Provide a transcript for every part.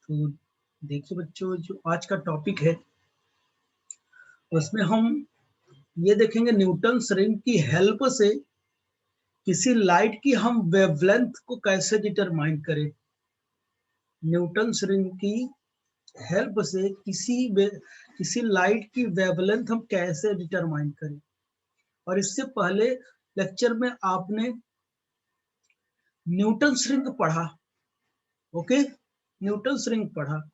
तो देखिए बच्चों, जो आज का टॉपिक है उसमें हम ये देखेंगे न्यूटन्स रिंग की हेल्प से किसी लाइट की हम वेवलेंथ को कैसे डिटरमाइन करें। न्यूटन्स रिंग की हेल्प से किसी लाइट की वेवलेंथ हम कैसे डिटरमाइन करें। और इससे पहले लेक्चर में आपने न्यूटन्स रिंग पढ़ा, ओके, न्यूटन्स रिंग पढ़ा।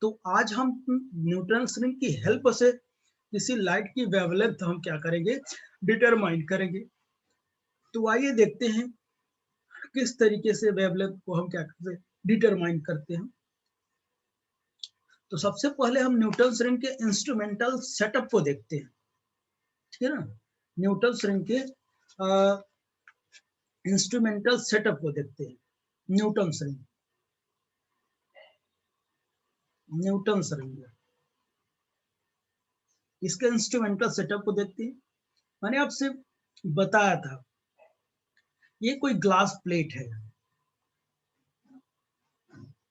तो आज हम न्यूटन्स रिंग की हेल्प से किसी लाइट की वेवलेंथ हम क्या करेंगे, डिटरमाइन करेंगे। तो आइए देखते हैं किस तरीके से वेवलेंथ को हम क्या करते हैं, डिटरमाइन करते हैं। तो सबसे पहले हम न्यूटन्स रिंग के इंस्ट्रूमेंटल सेटअप को देखते हैं, ठीक है ना। न्यूटन्स रिंग के इंस्ट्रूमेंटल सेटअप को देखते हैं। न्यूटन्स रिंग इसके इंस्ट्रूमेंटल सेटअप को देखते हैं। मैंने आपसे बताया था ये कोई ग्लास प्लेट है,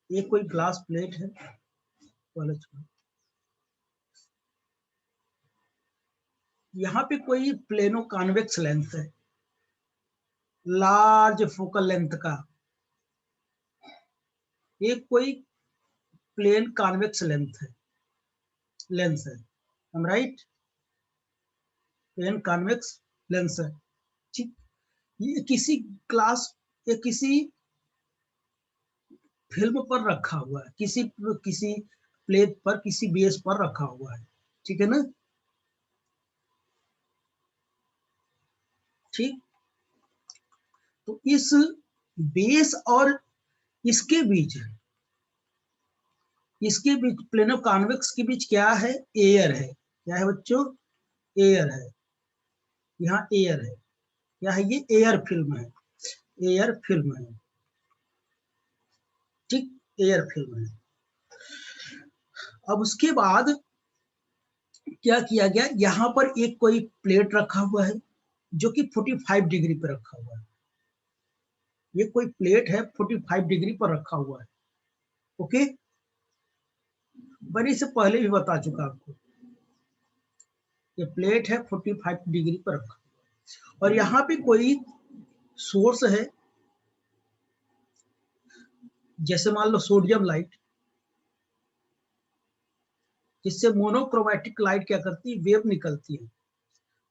ये कोई ग्लास प्लेट है। यहाँ पे कोई प्लेनो कॉन्वेक्स लेंस है, लार्ज फोकल लेंथ का। ये कोई प्लेन कॉन्वेक्स लेंस है, राइट, प्लेन कॉन्वेक्स लेंस है, ठीक। ये किसी ग्लास या किसी फिल्म पर रखा हुआ है, किसी प्लेट पर, किसी बेस पर रखा हुआ है, ठीक है ना, ठीक। तो इस बेस और इसके बीच प्लेनो कॉन्वेक्स के बीच क्या है, एयर है। क्या है बच्चों, एयर है। यहाँ एयर है, क्या है, ये एयर फिल्म है, एयर फिल्म है, ठीक, एयर फिल्म है। अब उसके बाद क्या किया गया, यहाँ पर एक कोई प्लेट रखा हुआ है जो कि 45 डिग्री पर रखा हुआ है। ये कोई प्लेट है 45 डिग्री पर रखा हुआ है, ओके। मैंने इससे पहले भी बता चुका आपको, ये प्लेट है 45 डिग्री पर रखा हुआ है। और यहाँ पे कोई सोर्स है, जैसे मान लो सोडियम लाइट, जिससे मोनोक्रोमैटिक लाइट क्या करती है, वेव निकलती है,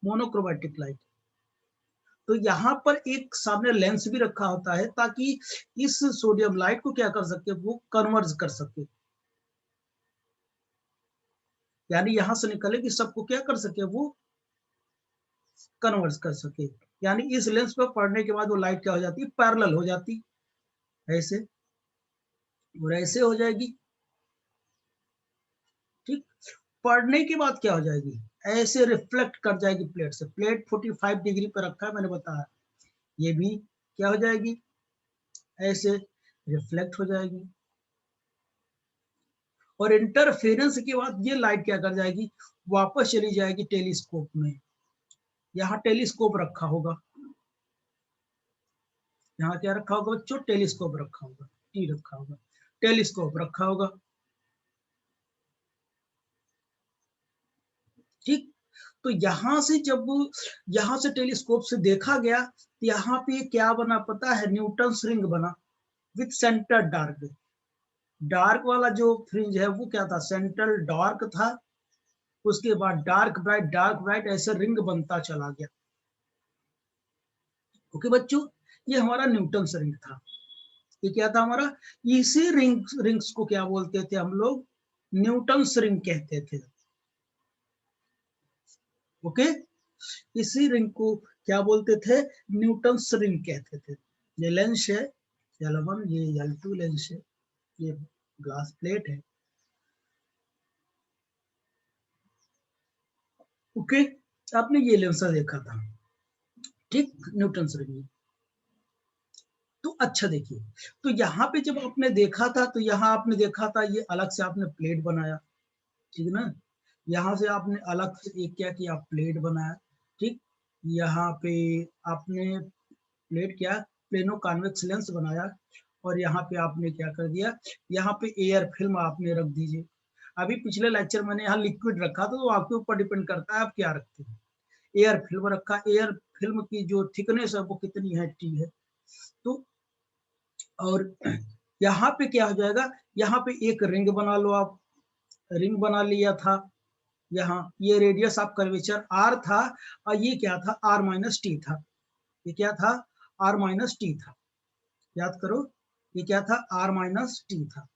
मोनोक्रोमैटिक लाइट। तो यहाँ पर एक सामने लेंस भी रखा होता है ताकि इस सोडियम लाइट को क्या कर सके, वो कन्वर्ज कर सके, यानी यहां से निकले कि सबको क्या कर सके, वो कन्वर्ज कर सके। यानी इस लेंस पर पड़ने के बाद वो लाइट क्या हो जाती है, पैरेलल हो जाती, ऐसे और ऐसे हो जाएगी, ठीक। पढ़ने के बाद क्या हो जाएगी, ऐसे रिफ्लेक्ट कर जाएगी प्लेट से। प्लेट 45 डिग्री पर रखा है, मैंने बताया, ये भी क्या हो जाएगी, ऐसे रिफ्लेक्ट हो जाएगी। और इंटरफेरेंस के बाद ये लाइट क्या कर जाएगी, वापस चली जाएगी टेलीस्कोप में। यहाँ टेलीस्कोप रखा होगा, यहाँ क्या रखा होगा बच्चों, टेलीस्कोप रखा होगा, टी रखा होगा, टेलीस्कोप रखा होगा, ठीक। तो यहाँ से टेलीस्कोप से देखा गया तो यहाँ पे क्या बना पता है, न्यूटन्स रिंग बना विथ सेंटर डार्क। डार्क वाला जो फ्रिंज है वो क्या था, सेंट्रल डार्क था। उसके बाद डार्क ब्राइट ऐसे रिंग बनता चला गया, ओके बच्चों। ये हमारा न्यूटन्स रिंग था। ये क्या था हमारा, इसी रिंग्स को क्या बोलते थे हम लोग, न्यूटन्स रिंग कहते थे, ओके। इसी रिंग को क्या बोलते थे, न्यूटन्स रिंग कहते थे। ये लेंस है L1, ये L2 लेंस है, ये ग्लास प्लेट है, ओके। आपने ये लेंस देखा था, ठीक, न्यूटन्स रिंग। तो अच्छा देखिए, तो यहाँ पे जब आपने देखा था तो यहाँ आपने देखा था ये अलग से आपने प्लेट बनाया, ठीक है ना। यहाँ से आपने अलग से एक क्या किया, प्लेट बनाया, ठीक। यहाँ पे आपने प्लेट क्या, प्लेनो कॉन्वेक्स लेंस बनाया। और यहाँ पे आपने क्या कर दिया, यहाँ पे एयर फिल्म आपने रख दीजिए। अभी पिछले लेक्चर मैंने यहाँ लिक्विड रखा था, तो आपके ऊपर डिपेंड करता है आप क्या रखते हैं। एयर फिल्म रखा, एयर फिल्म की जो थिकनेस है वो कितनी है, टी है। तो और यहाँ पे क्या हो जाएगा, यहाँ पे एक रिंग बना लो आप, रिंग बना लिया था। यहाँ ये रेडियस ऑफ कर्वेचर आर था, और ये क्या था, आर माइनस टी था। ये क्या था, आर माइनस टी था। याद करो, ये क्या था, आर माइनस टी था।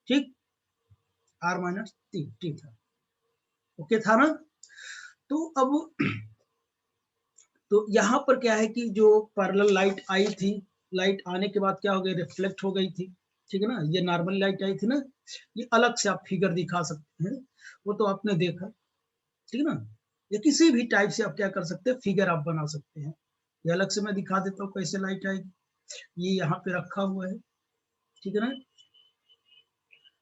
ठीक, आर माइनस टी था। ओके था ना। तो अब तो यहाँ पर क्या है कि जो पैरेलल लाइट आई थी, लाइट आने के बाद क्या हो गई, रिफ्लेक्ट हो गई थी। ठीक है ना, ये नॉर्मल लाइट आई थी ना, ये अलग से आप फिगर दिखा सकते हैं, वो तो आपने देखा। ठीक है ना, या किसी भी टाइप से आप क्या कर सकते हैं, फिगर आप बना सकते हैं। ये अलग से मैं दिखा देता हूँ कैसे लाइट आएगी। ये यहाँ पे रखा हुआ है, ठीक है ना,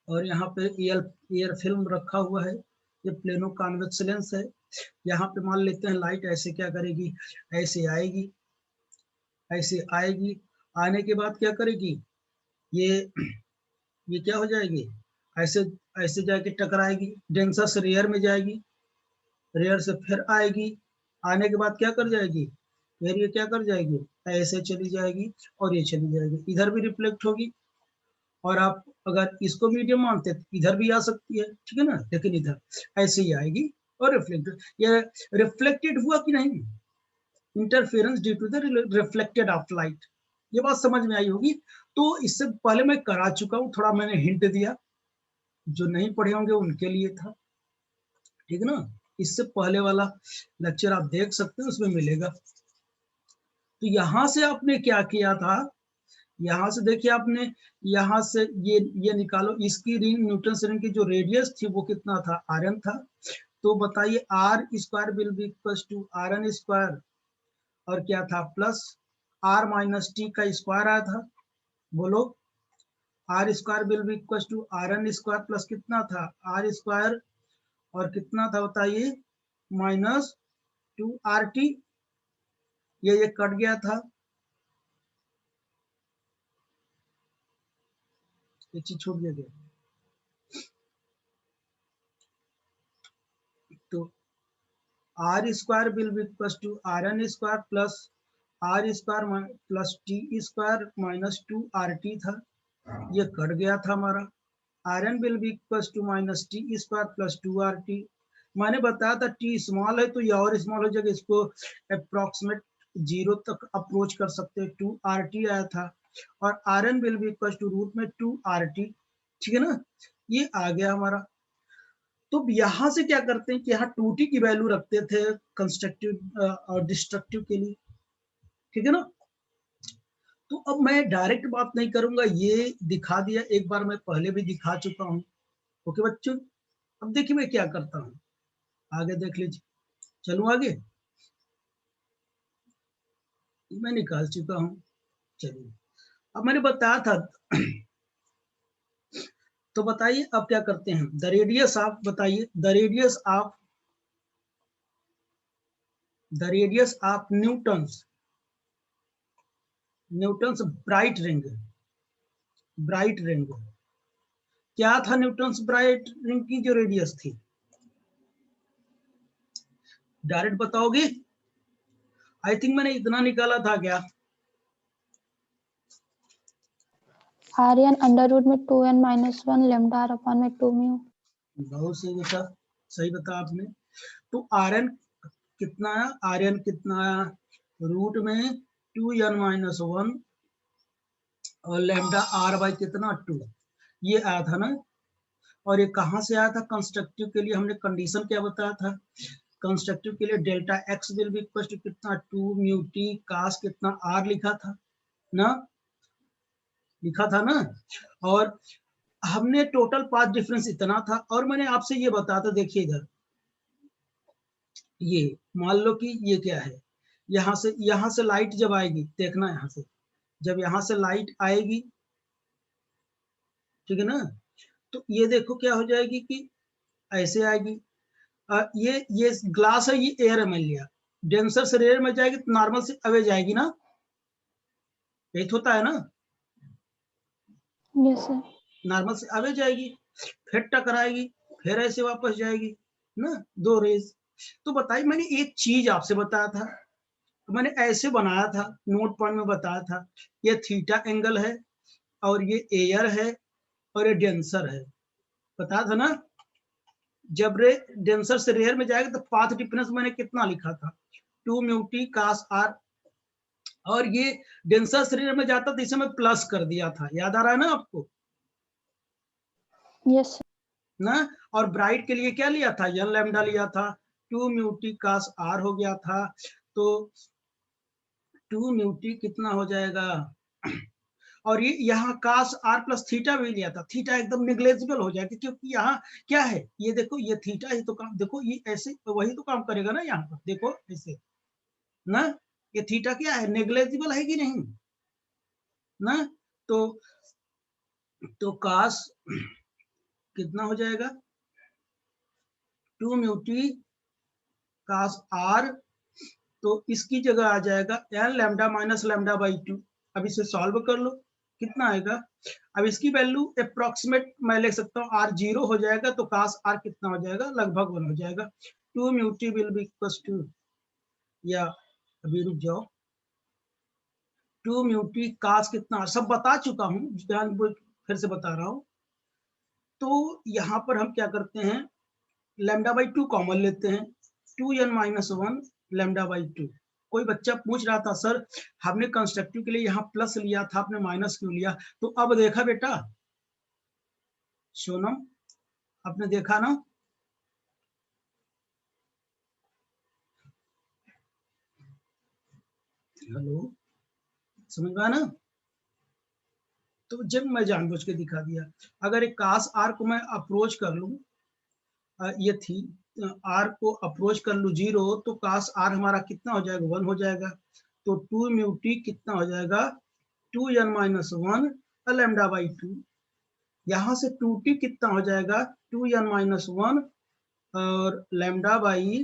और यहाँ पे एयर फिल्म रखा हुआ है। ये प्लेनो कॉन्वेक्स लेंस है। यहाँ पे मान लेते हैं लाइट ऐसे क्या करेगी, ऐसे आएगी, ऐसे आएगी, आने के बाद क्या करेगी, ये ये क्या हो जाएगी, ऐसे ऐसे जाके टकराएगी, डेंसर से रेयर में जाएगी, रेयर से फिर आएगी, आने के बाद क्या कर जाएगी, फिर ये क्या कर जाएगी, ऐसे चली जाएगी और ये चली जाएगी, इधर भी रिफ्लेक्ट होगी। और आप अगर इसको मीडियम मानते तो इधर भी आ सकती है, ठीक है ना, लेकिन इधर ऐसे ही आएगी और रिफ्लेक्ट, ये रिफ्लेक्टेड हुआ कि नहीं, interference due to the reflected of light. ये बात समझ में आई होगी। तो इससे पहले मैं करा चुका हूँ, थोड़ा मैंने हिंट दिया, जो नहीं पढ़े होंगे उनके लिए था। ठीक है ना, इससे पहले वाला लेक्चर आप देख सकते हैं, उसमें मिलेगा। तो यहां से आपने क्या किया था, यहाँ से देखिए आपने, यहाँ से ये निकालो, इसकी रिंग, न्यूटन रिंग की जो रेडियस थी वो कितना था, आर एन था। तो बताइए r square will be equal to r n square, और क्या था, प्लस आर माइनस टी का स्क्वायर आया था। बोलो, r square will be equal to r n square plus कितना था, आर स्क्वायर, और कितना था बताइए, माइनस 2 RT। ये कट गया था, ये चीज छूट गया। तो r square will be equal to r n square plus r square plus t square minus 2 RT था, ये कट गया था हमारा। R n will be equal to minus t square plus 2 RT। मैंने बताया था टी स्मॉल है तो ये और स्मॉल हो जाएगा, इसको अप्रोक्सीमेट 0 तक अप्रोच कर सकते हैं, 2 RT आया था। और r n will be equal to root में 2 RT। ठीक है ना, ये आ गया हमारा। तो यहाँ से क्या करते हैं कि यहाँ 2T की वैल्यू रखते थे कंस्ट्रक्टिव और डिस्ट्रक्टिव के लिए। ठीक है ना, तो अब मैं डायरेक्ट बात नहीं करूंगा, ये दिखा दिया एक बार, मैं पहले भी दिखा चुका हूँ। ओके बच्चों, अब देखिए मैं क्या करता हूँ, आगे देख लीजिए। चलूं आगे, मैं निकाल चुका हूँ। चलिए, अब मैंने बताया था तो बताइए अब क्या करते हैं, द रेडियस ऑफ, बताइए the radius of Newton's bright ring, bright ring, क्या था न्यूटन्स ब्राइट रिंग की जो रेडियस थी, डायरेक्ट बताओगे। आई थिंक मैंने इतना निकाला था क्या, आर्यन अंडर रूट में 2n - 1 लैम्डा r अपॉन में 2 म्यू। बहुत सही बेटा, सही बता आपने। तो आर एन कितना आया, आर एन कितना आया, रूट में 2n - 1 और लैम्डा आर बाई कितना 2, ये आया था ना। और ये कहाँ से आया था, कंस्ट्रक्टिव के लिए हमने कंडीशन क्या बताया था, कंस्ट्रक्टिव के लिए delta x will be equal to कितना 2 म्यू टी कास कितना आर लिखा था ना, लिखा था ना। और हमने टोटल पाथ डिफरेंस इतना था, और मैंने आपसे ये बताया था, देखिए इधर ये मान लो कि ये क्या है, यहाँ से लाइट जब आएगी, देखना यहाँ से, जब यहाँ से लाइट आएगी, ठीक है ना, तो ये देखो क्या हो जाएगी कि ऐसे आएगी। ये ग्लास है, ये एयर में लिया, डेंसर से रेयर में जाएगी तो नॉर्मल से अवे जाएगी ना, यही तो होता है ना। Yes sir. नॉर्मल से आगे जाएगी, फिर टकराएगी, फिर ऐसे वापस जाएगी ना, दो रेज। तो बताइए, मैंने एक चीज आपसे बताया था, तो मैंने ऐसे बनाया था, नोट पॉइंट में बताया था, ये थीटा एंगल है और ये एयर है और ये डेंसर है, बताया था ना। जब रे डेंसर से रेयर में जाएगा तो पाथ डिफरेंस मैंने कितना लिखा था, 2 म्यू टी cos r, और ये डेंसर से रेयर में जाता तो इसे मैं प्लस कर दिया था, याद आ रहा है ना आपको यस सर। ना। और ब्राइट के लिए क्या लिया था, एन लैम्डा लिया था, 2 म्यू टी cos r हो गया था, तो 2 म्यू टी कितना हो जाएगा, और ये यहाँ cos r प्लस थीटा भी लिया था, थीटा एकदम निग्लेजिबल हो जाएगा, क्योंकि यहाँ क्या है, ये देखो ये थीटा ही तो काम, देखो ये ऐसे वही तो काम करेगा ना, यहाँ पर देखो ऐसे ना, ये थीटा क्या है, नेग्लेजिबल है कि नहीं ना। तो cos कितना हो जाएगा, 2 म्यू टी cos r, तो इसकी जगह आ जाएगा n lambda minus lambda by 2। अब इसे सॉल्व कर लो, कितना आएगा, अब इसकी वैल्यू अप्रोक्सीमेट मैं ले सकता हूँ, r 0 हो जाएगा तो cos r कितना हो जाएगा, लगभग 1 हो जाएगा, 2 mu t will be equal to, या अभी रुक जाओ, 2 म्यू टी cos कितना, सब बता चुका हूँ, ध्यान फिर से बता रहा हूँ। तो यहाँ पर हम क्या करते हैं, लैम्डा बाई 2 कॉमन लेते हैं, 2n माइनस 1 लैम्डा बाई 2। कोई बच्चा पूछ रहा था, सर हमने कंस्ट्रक्टिव के लिए यहाँ प्लस लिया था, आपने माइनस क्यों लिया, तो अब देखा बेटा सोनम, आपने देखा ना, हेलो, समझ में आया ना। तो जब मैं जानबूझ के दिखा दिया, अगर एक कास आर को मैं अप्रोच कर लूं, ये थी आर को अप्रोच कर लूं 0, तो कास आर हमारा कितना हो जाएगा, 1 हो जाएगा, तो 2 म्यू टी कितना हो जाएगा, 2n माइनस 1 लैम्डा बाई 2। यहाँ से 2t कितना हो जाएगा, 2n माइनस 1 और लैम्डा बाई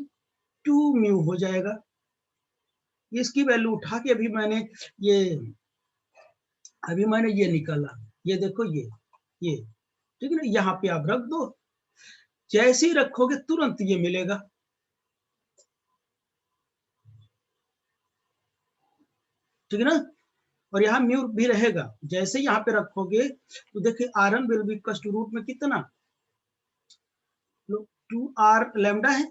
2 म्यू हो जाएगा। इसकी वैल्यू उठा के ये अभी मैंने ये निकाला, ये देखो ये ठीक है ना, यहाँ पे आप रख दो, जैसे ही रखोगे तुरंत ये मिलेगा, ठीक है ना। और यहाँ म्यू भी रहेगा, जैसे यहाँ पे रखोगे तो देखिए Rn will be equal to root में कितना, 2r लैम्डा है,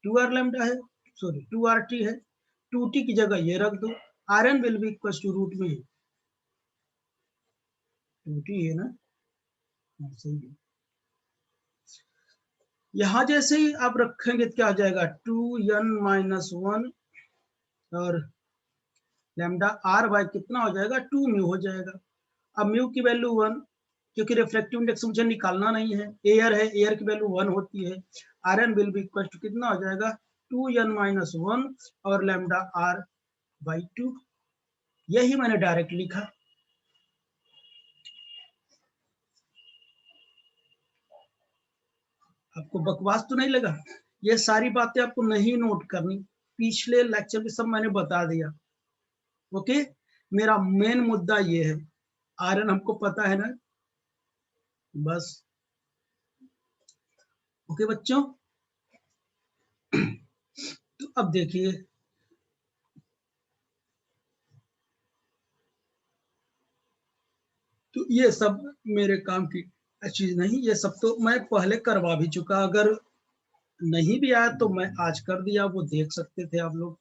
2r लैम्डा है, सॉरी 2rt है, 2t की जगह ये रख दो, Rn will be equal to root में 2t है ना, सही है। यहाँ जैसे ही आप रखेंगे तो क्या आ जाएगा, 2n माइनस 1 और लैम्डा r बाय कितना हो जाएगा, 2 म्यू हो जाएगा। अब म्यू की वैल्यू 1, क्योंकि रिफ्लेक्टिव इंडेक्स मुझे निकालना नहीं है, एयर है, एयर की वैल्यू 1 होती है, Rn will be equal to कितना हो जाएगा, 2n माइनस 1 और लैम्डा r बाई 2। यही मैंने डायरेक्ट लिखा। आपको बकवास तो नहीं लगा, ये सारी बातें आपको नहीं नोट करनी, पिछले लेक्चर में सब मैंने बता दिया। ओके, मेरा मेन मुद्दा ये है, Rn हमको पता है ना, बस। ओके बच्चों, तो अब देखिए, तो ये सब मेरे काम की चीज नहीं, ये सब तो मैं पहले करवा भी चुका, अगर नहीं भी आया तो मैं आज कर दिया, वो देख सकते थे आप लोग।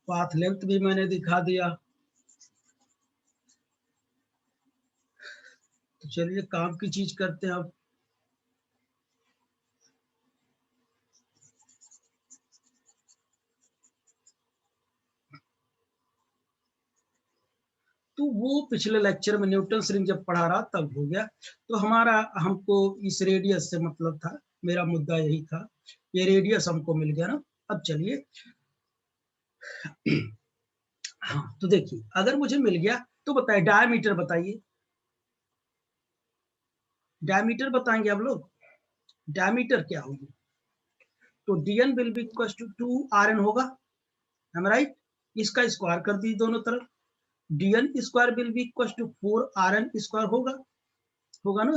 पाथ लेंथ भी मैंने दिखा दिया। तो चलिए काम की चीज करते हैं अब। तो वो पिछले लेक्चर में न्यूटन रिंग जब पढ़ा रहा तब हो गया, तो हमारा हमको इस रेडियस से मतलब था, मेरा मुद्दा यही था, ये रेडियस हमको मिल गया ना। अब चलिए, हाँ तो देखिए, अगर मुझे मिल गया तो बताइए डायमीटर, बताइए डायमीटर बताएंगे आप लोग, डायमीटर क्या होगी, तो dn will be equal to 2rn होगा, am I right? इसका स्क्वायर कर दीजिए दोनों तरफ, dn square will be equal to 4rn square होगा ना।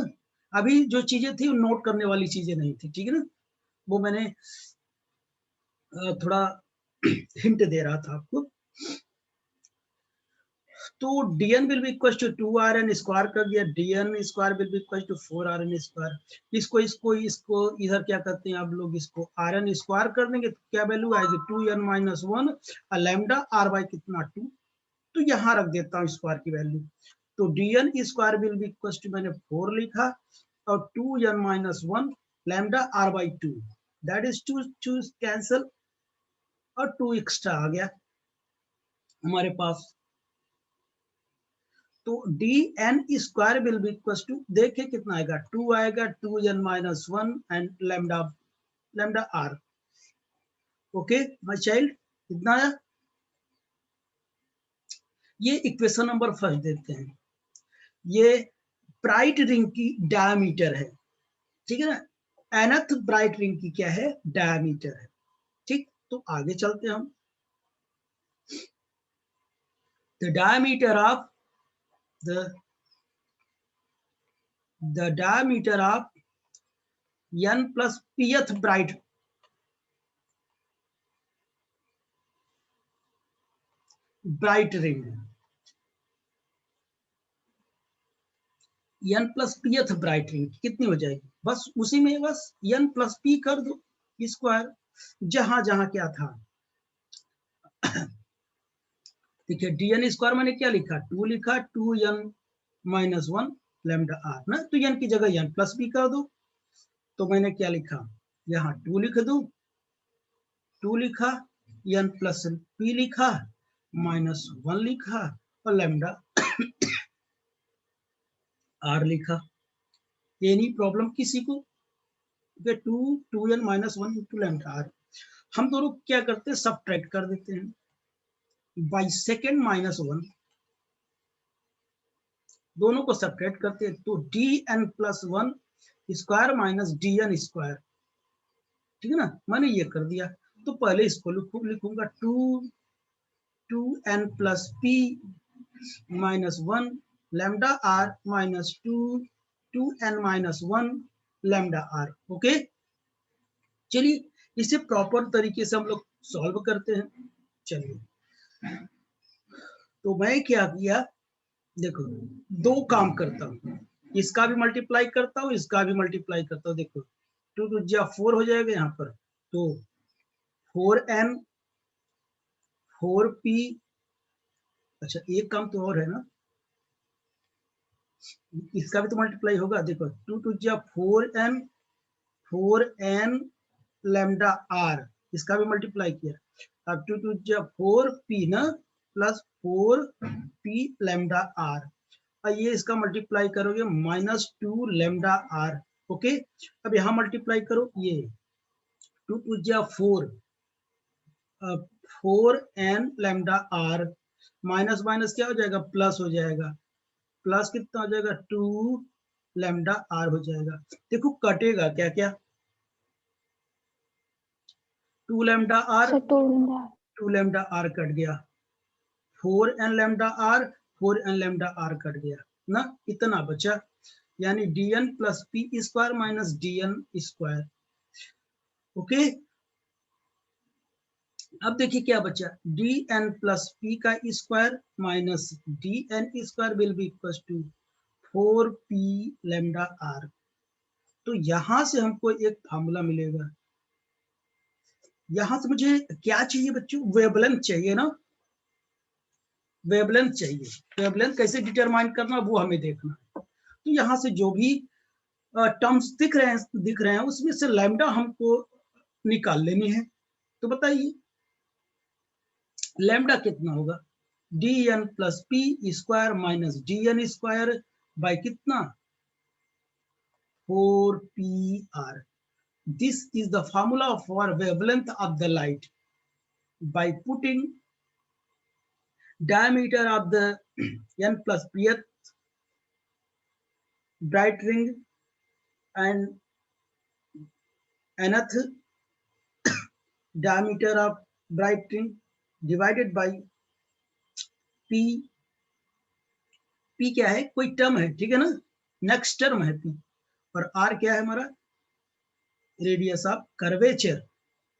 अभी जो चीजें थी वो नोट करने वाली चीजें नहीं थी, ठीक है ना, वो मैंने थोड़ा हिंट दे रहा था आपको। तो dn will be equal to 2rn square कर दिया, dn square will be equal to 4rn square. इसको इधर क्या करते हैं आप लोग, इसको rn स्क्वायर कर देंगे तो क्या वैल्यू आएगी 2n माइनस 1 और लैम्डा r बाई कितना 2, तो यहाँ रख देता हूँ स्क्वायर की वैल्यू। तो dn square will be equal to मैंने 4 लिखा और 2n minus 1 lambda r by 2, that is 2 cancel और 2 एक्स्ट्रा आ गया हमारे पास। तो dn square will be equal to, देखिए कितना आएगा, 2 आएगा, 2n minus 1 and lambda r। Okay my child, कितना आया? ये इक्वेशन नंबर फर्स्ट देते हैं, ये ब्राइट रिंग की डायमीटर है, ठीक है ना, nth ब्राइट रिंग की क्या है, डायमीटर है। ठीक, तो आगे चलते हम। The diameter of the diameter of n plus pth bright ring, n plus pth bright ring कितनी हो जाएगी, बस उसी में बस n plus p कर दो स्क्वायर, जहां जहां क्या था। देखिए dn स्क्वायर मैंने क्या लिखा, 2 लिखा, 2n माइनस 1 लैम्डा r ना, तो n की जगह n प्लस p कर दो। तो मैंने क्या लिखा, यहाँ 2 लिख दो, 2 लिखा, n प्लस p लिखा, माइनस 1 लिखा और लैम्डा r लिखा। एनी प्रॉब्लम किसी को? 2n minus 1 into lambda r, हम दोनों क्या करते हैं, सब्ट्रैक्ट कर देते हैं, बाई सेकेंड माइनस 1, दोनों को सब्ट्रैक्ट करते हैं, तो dn plus 1 square minus dn square, ठीक है ना, मैंने ये कर दिया। तो पहले इसको लिखूंगा 2n plus p minus 1 lambda r minus 2n minus 1 lambda r। Okay, चलिए इसे प्रॉपर तरीके से हम लोग सॉल्व करते हैं। चलिए, तो मैं क्या किया, देखो दो काम करता हूँ, इसका भी मल्टीप्लाई करता हूँ, इसका भी मल्टीप्लाई करता हूँ। देखो 2 2 जा 4 हो जाएगा यहाँ पर, तो 4n 4p, अच्छा एक काम तो और है ना, इसका भी तो मल्टीप्लाई होगा। देखो 2 2 जा 4n लैम्डा r, इसका भी मल्टीप्लाई किया, अब 2 2 जा 4p ना प्लस 4p लैम्डा r, और ये इसका मल्टीप्लाई करोगे माइनस 2 लैम्डा r। ओके, अब यहाँ मल्टीप्लाई करो, ये 2 2 जा 4 4n lambda r, minus minus क्या हो जाएगा, प्लस हो जाएगा, प्लस कितना हो जाएगा 2 लैम्डा r हो जाएगा। देखो कटेगा क्या क्या, 2 lambda r, sir 2 lambda r कट गया, 4n lambda r, 4n lambda r कट गया ना, इतना बचा, यानी dn plus p square minus dn square. Okay, अब देखिए क्या बचा, dn प्लस p का square minus dn square will be equal to 4p lambda r। तो यहां से हमको एक फार्मूला मिलेगा, यहां से मुझे क्या चाहिए बच्चों, वेवलेंथ चाहिए ना, वेवलेंथ चाहिए। वेवलेंथ कैसे डिटरमाइन करना वो हमें देखना है। तो यहाँ से जो भी टर्म्स दिख रहे हैं उसमें से लैम्डा हमको निकाल लेनी है। तो बताइए लैम्डा कितना होगा, dn plus p square minus dn square by कितना 4pr। This is the formula for wavelength of the light. By putting diameter of the n plus pth bright ring and nth diameter of bright ring, divided by P, P क्या है, कोई term है, ठीक है ना, next term है P, और are क्या है हमारा, रेडियस ऑफ कर्वेचर,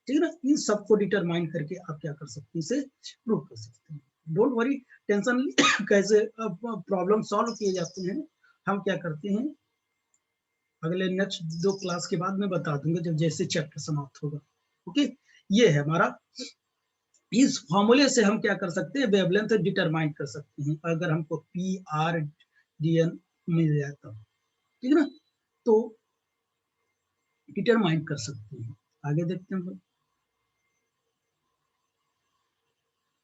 ठीक है ना। इन सबको डिटरमाइन करके आप क्या कर सकते हैं, इसे प्रूव कर सकते हैं। डोंट वरी, टेंशन कैसे प्रॉब्लम सॉल्व किए जाते हैं हम क्या करते हैं, अगले नेक्स्ट 2 क्लास के बाद मैं बता दूंगा, जब जैसे चैप्टर समाप्त होगा। ओके, ये है हमारा, इस फॉर्मूले से हम क्या कर सकते हैं, वेवलेंथ डिटरमाइन कर सकते हैं, अगर हमको पी आर डी एन मिल जाए तो, ठीक है ना, तो डिटरमाइन कर सकते हैं। आगे देखते हैं,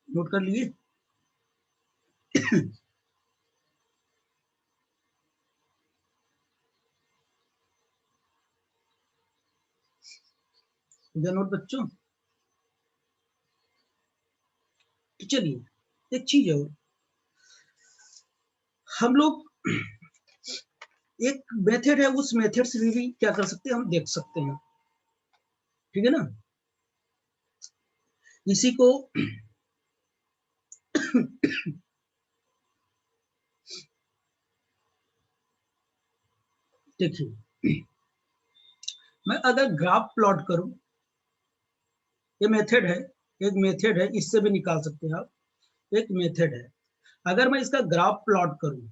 नोट कर लिए। नोट बच्चों, तो चलिए एक चीज और, हम लोग एक मेथड है, उस मेथड से भी क्या कर सकते हैं, हम देख सकते हैं, ठीक है ना। इसी को देखिए, मैं अगर ग्राफ प्लॉट करूं, ये मेथड है, एक मेथड है, इससे भी निकाल सकते हैं आप, एक मेथड है। अगर मैं इसका ग्राफ प्लॉट करूं,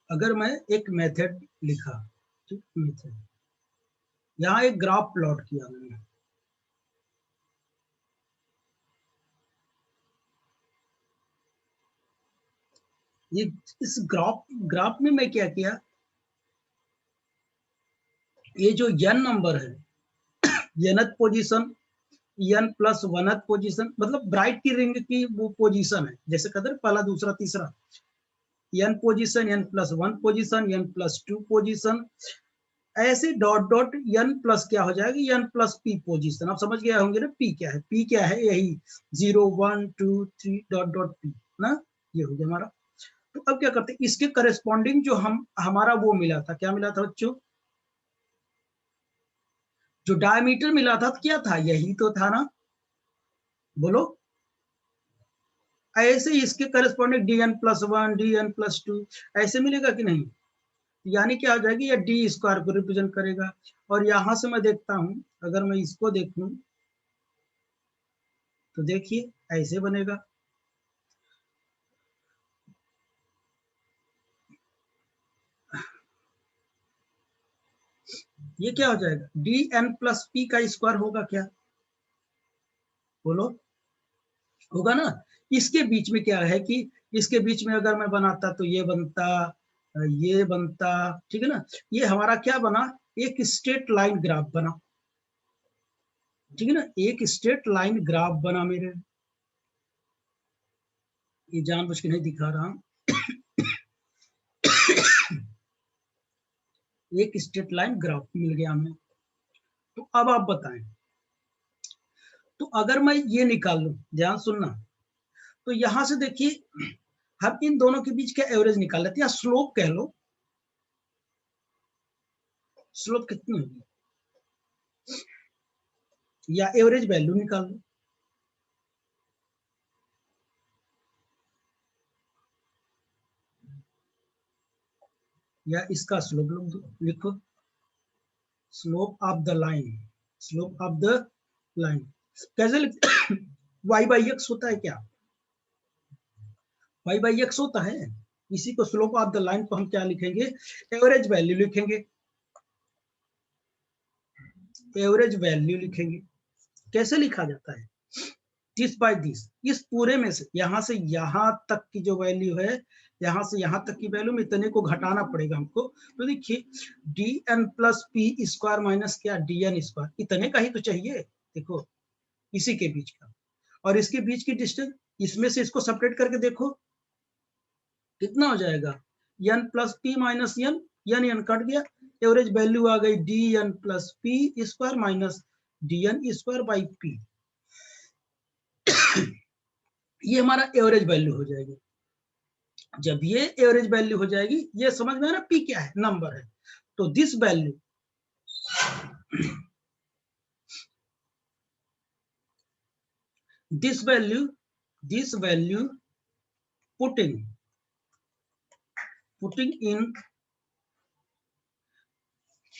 अगर मैं एक मेथड लिखा, ठीक, मेथड, यहाँ एक ग्राफ प्लॉट किया मैंने, ये इस ग्राफ में मैं क्या किया, ये जो n नंबर है, nth position, n plus 1th position, मतलब ब्राइट की रिंग की वो पोजीशन है, जैसे कहते पहला दूसरा तीसरा, n position, n plus 1 position, n plus 2 position, ऐसे डॉट डॉट n प्लस क्या हो जाएगा, n प्लस p पोजीशन। आप समझ गए होंगे ना, p क्या है, p क्या है, यही 0 1 2 3 डॉट डॉट p ना, ये हो गया हमारा। तो अब क्या करते हैं, इसके करस्पॉन्डिंग जो हम हमारा वो मिला था, क्या मिला था बच्चों, जो डायमीटर मिला था, तो क्या था, यही तो था ना, बोलो। ऐसे इसके corresponding d n plus 1 d n plus 2 ऐसे मिलेगा कि नहीं, यानी क्या हो जाएगी, या डी स्क्वायर को रिप्रेजेंट करेगा। और यहां से मैं देखता हूं, अगर मैं इसको देखूं तो देखिए ऐसे बनेगा, ये क्या हो जाएगा, डी एन प्लस पी का स्क्वायर होगा क्या, बोलो, होगा ना। इसके बीच में क्या है कि इसके बीच में अगर मैं बनाता तो ये बनता, ये बनता, ठीक है ना। ये हमारा क्या बना, एक स्ट्रेट लाइन ग्राफ बना, ठीक है ना, एक स्ट्रेट लाइन ग्राफ बना मेरे, ये जानबूझ के नहीं दिखा रहा हूं, एक स्ट्रेट लाइन ग्राफ मिल गया हमें। तो अब आप बताएं, तो अगर मैं ये निकाल लूं, ध्यान सुनना, तो यहां से देखिए हम इन दोनों के बीच का एवरेज निकाल लेते हैं, या स्लोप कह लो, स्लोप कितनी होगी, या एवरेज वैल्यू निकाल लो, या इसका स्लोप लिखो, slope of the line, slope of the line कैसे लिखते, वाई बाई एक्स होता है क्या, वाई बाई एक्स होता है, इसी को स्लोप ऑफ द लाइन को हम क्या लिखेंगे, एवरेज वैल्यू लिखेंगे, एवरेज वैल्यू लिखेंगे। कैसे लिखा जाता है, दिस बाय दिस, इस पूरे में से यहां तक की जो वैल्यू है, यहां से यहां तक की वैल्यू में इतने को घटाना पड़ेगा हमको। तो देखिए d n plus p square minus क्या, डी एन स्क्वायर, इतने का ही तो चाहिए, देखो इसी के बीच का, और इसके बीच की डिस्टेंस, इसमें से इसको सेपरेट करके देखो कितना हो जाएगा, n plus p minus n, n n कट गया, एवरेज वैल्यू आ गई d n plus p square minus dn² by p, ये हमारा एवरेज वैल्यू हो जाएगी। जब ये एवरेज वैल्यू हो जाएगी, ये समझ में है ना, p क्या है, नंबर है, तो this value putting in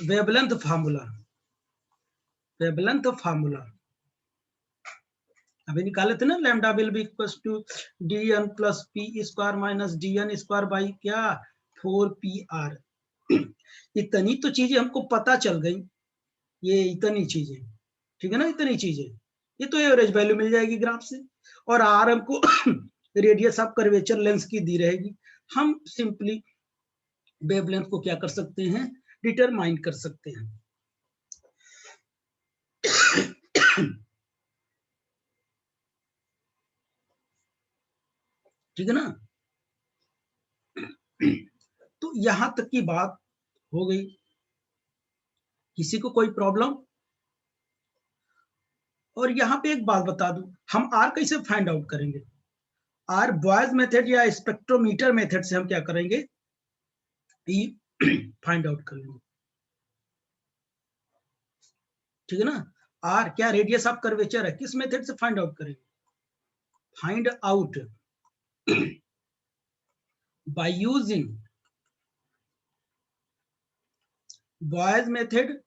wavelength formula, अभी निकाले थे ना, lambda will be equals to dn plus p square minus dn square by क्या 4pr। इतनी तो चीजें हमको पता चल गई, ये इतनी चीजें, ठीक है ना, इतनी चीजें, ये तो एवरेज वैल्यू मिल जाएगी ग्राफ से, और आर हमको रेडियस ऑफ कर्वेचर लेंस की दी रहेगी। हम सिंपली वेवलेंथ को क्या कर सकते हैं, डिटरमाइन कर सकते हैं। ठीक है ना, तो यहां तक की बात हो गई। किसी को कोई प्रॉब्लम? और यहाँ पे एक बात बता दूं, हम आर कैसे फाइंड आउट करेंगे? आर बॉयज मेथड या स्पेक्ट्रोमीटर मेथड से हम क्या करेंगे, फाइंड आउट करेंगे। ठीक है ना, आर क्या रेडियस ऑफ कर्वेचर है, किस मेथड से फाइंड आउट करेंगे? Find out by using boys method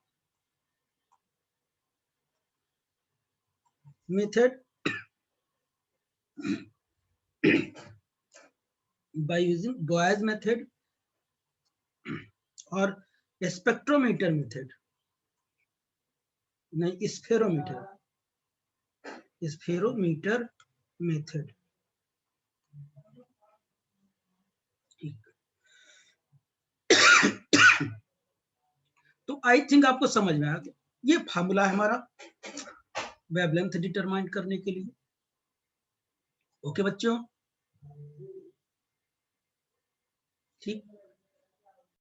by using Boyes method और स्पेक्ट्रोमीटर मेथड, नहीं स्फेरोमीटर मेथड। तो आई थिंक आपको समझ में आ गया, ये फार्मूला है हमारा वेवलेंथ डिटरमाइन करने के लिए। ओके बच्चों, ठीक।